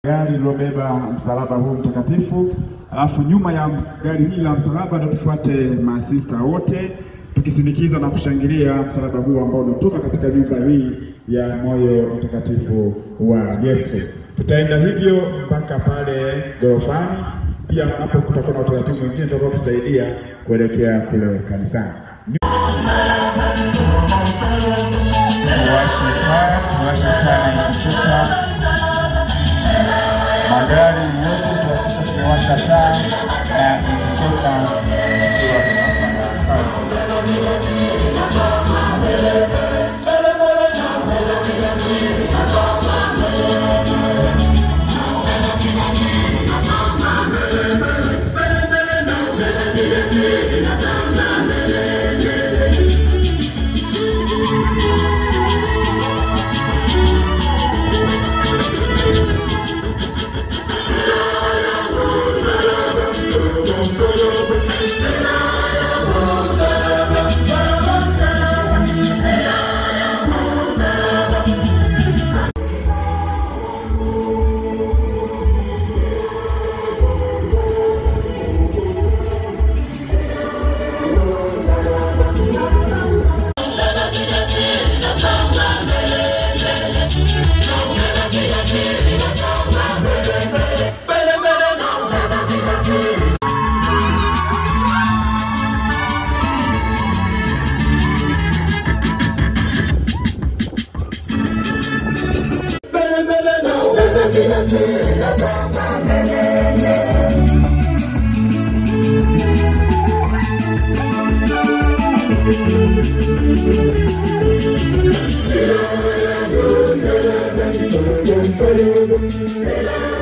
Gari lilobeba msalaba huu mtakatifu, alafu nyuma ya gari hili la msalaba ndio tufuate masista wote tukisindikiza na kushangilia msalaba huu ambao unatoka katika nyumba hii ya moyo mtakatifu wa Yesu. Tutaenda hivyo mpaka pale gorofani. Pia hapo kutakuwa na utaratibu mwingine utakao kusaidia kuelekea kule kanisani. Tuwashe taa ikishuka. Magari yote tuhakikisha tumewasha taa na ikitoka tukiwa tunafanya kazi. Sela